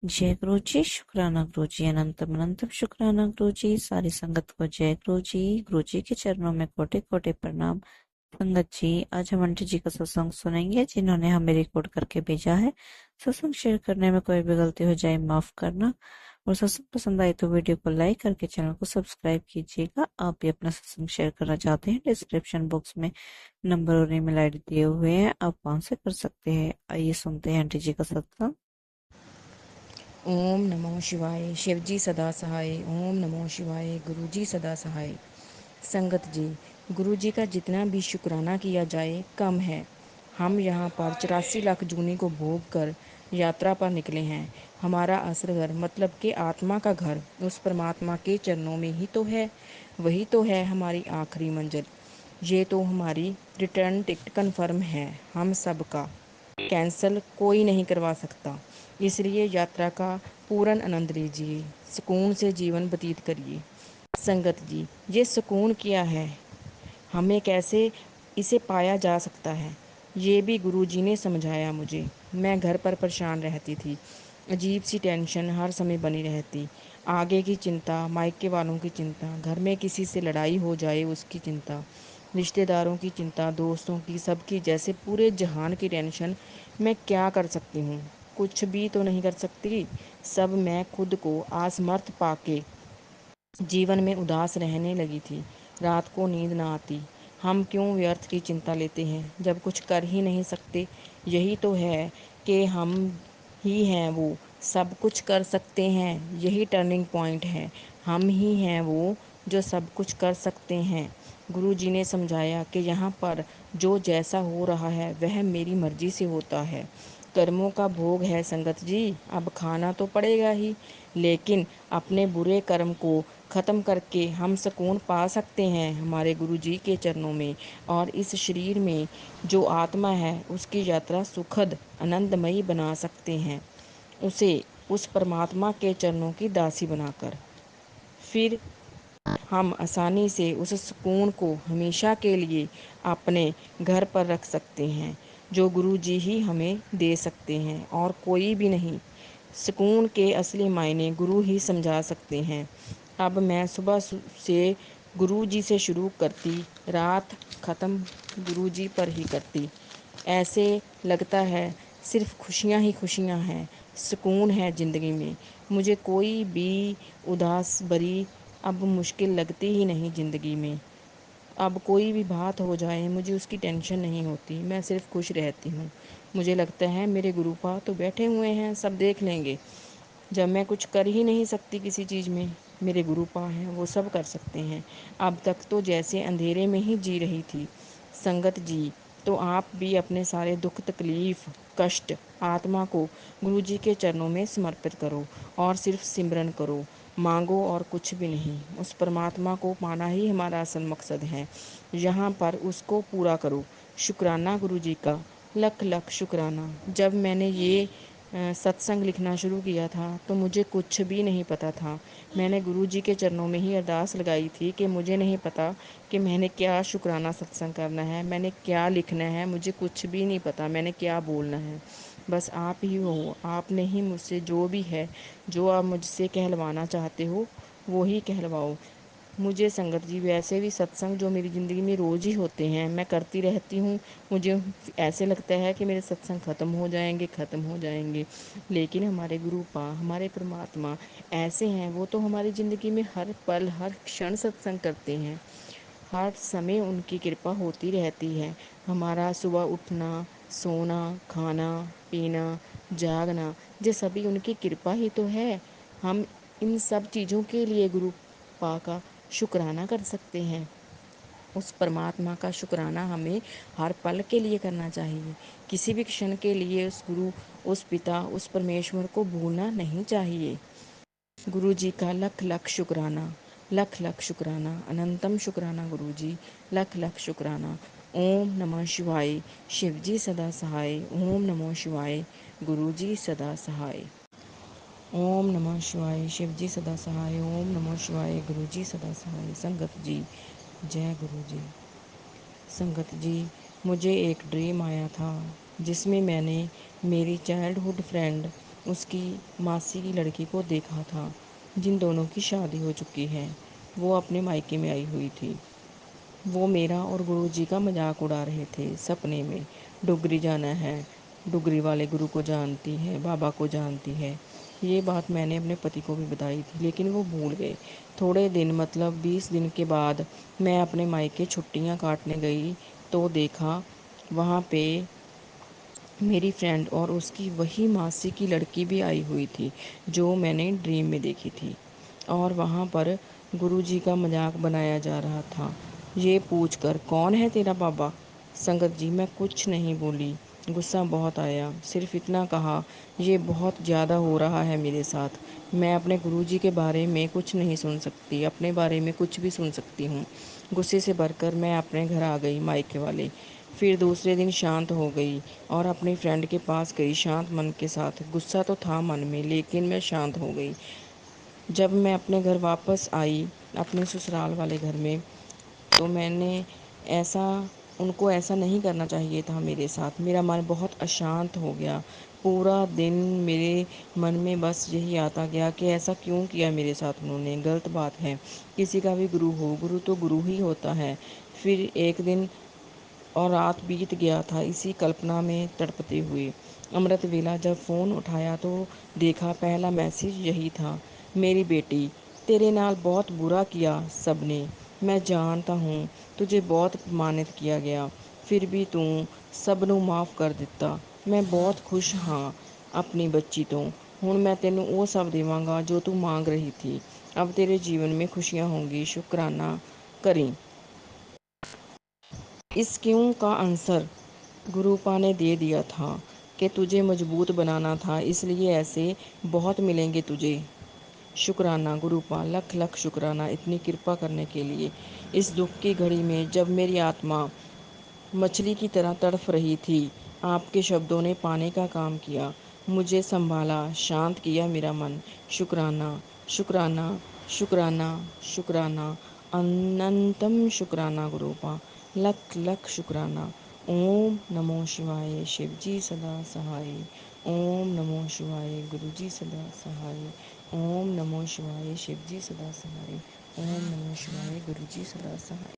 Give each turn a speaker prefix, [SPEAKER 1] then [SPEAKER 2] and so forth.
[SPEAKER 1] जय गुरु जी, शुक्राना गुरु जी, अनंतम अनंतम शुक्राना गुरु जी। सारी संगत को जय गुरु जी के चरणों में कोटि कोटि प्रणाम। संगत जी, आज हम आंटी जी का सत्संग सुनेंगे जिन्होंने हमें रिकॉर्ड करके भेजा है। सत्संग शेयर करने में कोई भी गलती हो जाए माफ करना, और सत्संग पसंद आए तो वीडियो को लाइक करके चैनल को सब्सक्राइब कीजिएगा। आप भी अपना सत्संग शेयर करना चाहते हैं, डिस्क्रिप्शन बॉक्स में नंबर और ईमेल आईडी दिए हुए हैं, आप वहां से कर सकते हैं। आइए सुनते हैं आंटी जी का सत्संग।
[SPEAKER 2] ओम नमो शिवाय। शिव जी सदा सहाय। ओम नमो शिवाय। गुरु जी सदा सहाय। संगत जी, गुरु जी का जितना भी शुक्राना किया जाए कम है। हम यहाँ पर 84 लाख जूनी को भोग कर यात्रा पर निकले हैं। हमारा असल घर मतलब कि आत्मा का घर उस परमात्मा के चरणों में ही तो है। वही तो है हमारी आखिरी मंजिल। ये तो हमारी रिटर्न टिकट कन्फर्म है। हम सब का कैंसल कोई नहीं करवा सकता। इसलिए यात्रा का पूर्ण आनंद लीजिए, सुकून से जीवन व्यतीत करिए। संगत जी, ये सुकून क्या है, हमें कैसे इसे पाया जा सकता है, ये भी गुरुजी ने समझाया मुझे। मैं घर पर परेशान रहती थी, अजीब सी टेंशन हर समय बनी रहती। आगे की चिंता, मायके वालों की चिंता, घर में किसी से लड़ाई हो जाए उसकी चिंता, रिश्तेदारों की चिंता, दोस्तों की, सबकी, जैसे पूरे जहान की टेंशन। मैं क्या कर सकती हूँ? कुछ भी तो नहीं कर सकती। सब मैं खुद को असमर्थ पाके जीवन में उदास रहने लगी थी। रात को नींद ना आती। हम क्यों व्यर्थ की चिंता लेते हैं जब कुछ कर ही नहीं सकते? यही तो है कि हम ही हैं वो, सब कुछ कर सकते हैं। यही टर्निंग पॉइंट है। हम ही हैं वो जो सब कुछ कर सकते हैं। गुरु जी ने समझाया कि यहाँ पर जो जैसा हो रहा है वह मेरी मर्जी से होता है। कर्मों का भोग है संगत जी, अब खाना तो पड़ेगा ही, लेकिन अपने बुरे कर्म को ख़त्म करके हम सुकून पा सकते हैं हमारे गुरु जी के चरणों में। और इस शरीर में जो आत्मा है उसकी यात्रा सुखद आनंदमयी बना सकते हैं, उसे उस परमात्मा के चरणों की दासी बनाकर। फिर हम आसानी से उस सुकून को हमेशा के लिए अपने घर पर रख सकते हैं, जो गुरु जी ही हमें दे सकते हैं और कोई भी नहीं। सुकून के असली मायने गुरु ही समझा सकते हैं। अब मैं सुबह से गुरु जी से शुरू करती, रात ख़त्म गुरु जी पर ही करती। ऐसे लगता है सिर्फ खुशियाँ ही खुशियाँ हैं, सुकून है ज़िंदगी में। मुझे कोई भी उदास भरी अब मुश्किल लगती ही नहीं ज़िंदगी में। अब कोई भी बात हो जाए मुझे उसकी टेंशन नहीं होती, मैं सिर्फ खुश रहती हूँ। मुझे लगता है मेरे गुरुपा तो बैठे हुए हैं, सब देख लेंगे। जब मैं कुछ कर ही नहीं सकती किसी चीज़ में, मेरे गुरुपा हैं, वो सब कर सकते हैं। अब तक तो जैसे अंधेरे में ही जी रही थी। संगत जी, तो आप भी अपने सारे दुख तकलीफ़ कष्ट आत्मा को गुरु जी के चरणों में समर्पित करो और सिर्फ सिमरन करो। मांगो और कुछ भी नहीं। उस परमात्मा को पाना ही हमारा असल मकसद है। यहाँ पर उसको पूरा करो। शुक्राना गुरु जी का, लख लख शुक्राना। जब मैंने ये सत्संग लिखना शुरू किया था तो मुझे कुछ भी नहीं पता था। मैंने गुरु जी के चरणों में ही अरदास लगाई थी कि मुझे नहीं पता कि मैंने क्या शुक्राना सत्संग करना है, मैंने क्या लिखना है, मुझे कुछ भी नहीं पता मैंने क्या बोलना है। बस आप ही हो, आपने ही मुझसे जो भी है, जो आप मुझसे कहलवाना चाहते हो वो ही कहलवाओ मुझे। संगत जी, वैसे भी सत्संग जो मेरी ज़िंदगी में रोज़ ही होते हैं, मैं करती रहती हूँ। मुझे ऐसे लगता है कि मेरे सत्संग ख़त्म हो जाएंगे, ख़त्म हो जाएंगे, लेकिन हमारे गुरुपा, हमारे परमात्मा ऐसे हैं, वो तो हमारी ज़िंदगी में हर पल हर क्षण सत्संग करते हैं। हर समय उनकी कृपा होती रहती है। हमारा सुबह उठना, सोना, खाना पीना, जागना, ये सभी उनकी कृपा ही तो है। हम इन सब चीज़ों के लिए गुरु पा का शुक्राना कर सकते हैं। उस परमात्मा का शुक्राना हमें हर पल के लिए करना चाहिए। किसी भी क्षण के लिए उस गुरु, उस पिता, उस परमेश्वर को भूलना नहीं चाहिए। गुरु जी का लख लख शुक्राना, लख लख शुक्राना, अनंतम शुक्राना गुरु जी, लख लख शुक्राना। ओम नमः शिवाय। शिव जी सदा सहाय। ओम नमः शिवाय। गुरु जी सदा सहाय। ओम नमः शिवाय। शिव जी सदा सहाय। ओम नमः शिवाय। गुरु जी सदा सहाय। संगत जी, जय गुरु जी। संगत जी, मुझे एक ड्रीम आया था जिसमें मैंने मेरी चाइल्डहुड फ्रेंड اس کی ماسی کی لڑکی کو دیکھا تھا جن دونوں کی شادی ہو چکی ہے۔ وہ اپنے مائکے میں آئی ہوئی تھی۔ وہ میرا اور گرو جی کا مذاق اڑا رہے تھے سپنے میں۔ ڈگری جانا ہے، ڈگری والے گرو کو جانتی ہے، بابا کو جانتی ہے۔ یہ بات میں نے اپنے پتی کو بھی بتائی تھی لیکن وہ بھول گئے۔ تھوڑے دن مطلب 20 دن کے بعد میں اپنے مائکے چھٹیاں کاٹنے گئی تو دیکھا وہاں پہ میری فرینڈ اور اس کی وہی ماسی کی لڑکی بھی آئی ہوئی تھی جو میں نے ڈریم میں دیکھی تھی، اور وہاں پر گرو جی کا مذاق بنایا جا رہا تھا یہ پوچھ کر کون ہے تیرا بابا۔ سنگت جی میں کچھ نہیں بولی، غصہ بہت آیا، صرف اتنا کہا یہ بہت زیادہ ہو رہا ہے میرے ساتھ۔ میں اپنے گرو جی کے بارے میں کچھ نہیں سن سکتی، اپنے بارے میں کچھ بھی سن سکتی ہوں۔ غصے سے بھر کر میں اپنے گھر آ گئی مائکے والے۔ پھر دوسرے دن شانت ہو گئی اور اپنی فرینڈ کے پاس گئی شانت من کے ساتھ۔ غصہ تو تھا من میں لیکن میں شانت ہو گئی۔ جب میں اپنے گھر واپس آئی اپنے سسرال والے گھر میں تو میں نے ان کو ایسا نہیں کرنا چاہیے تھا میرے ساتھ۔ میرا من بہت اشانت ہو گیا۔ پورا دن میرے من میں بس یہی آتا گیا کہ ایسا کیوں کیا میرے ساتھ انہوں نے، غلط بات ہے۔ کسی کا بھی گرو ہو، گرو تو گرو ہی ہوتا ہے۔ پھر ایک دن اور رات بیت گیا تھا اسی کلپنا میں تڑپتے ہوئے۔ امرت ویلا جب فون اٹھایا تو دیکھا پہلا میسج یہی تھا، میری بیٹی تیرے نال بہت برا کیا سب نے، میں جانتا ہوں تجھے بہت اپمانت کیا گیا، پھر بھی تو سب نو معاف کر دتا۔ میں بہت خوش ہاں اپنی بچی تو۔ ہن میں تینوں وہ سب دیواں گا جو تو مانگ رہی تھی۔ اب تیرے جیون میں خوشیاں ہوں گی، شکرانہ کریں۔ اس کیوں کا آنسر گروپا نے دے دیا تھا کہ تجھے مضبوط بنانا تھا، اس لیے ایسے بہت ملیں گے تجھے۔ شکرانہ گروپا، لکھ لکھ شکرانہ اتنی کرپا کرنے کے لیے۔ اس دکھ کی گھڑی میں جب میری آتما مچھلی کی طرح تڑپ رہی تھی آپ کے شبدوں نے پانی کا کام کیا، مجھے سنبھالا، شانت کیا میرا من۔ شکرانہ شکرانہ شکرانہ شکرانہ اننتم شکرانہ گروپا، لکھ لکھ شکرانہ۔ اوم نمو شیوائے، شیو جی سدا سہائے۔ اوم نمو شیوائے، گرو جی سدا سہائے۔ اوم نمو شیوائے، شیو جی سدا سہائے۔ اوم نمو شیوائے، گرو جی سدا سہائے۔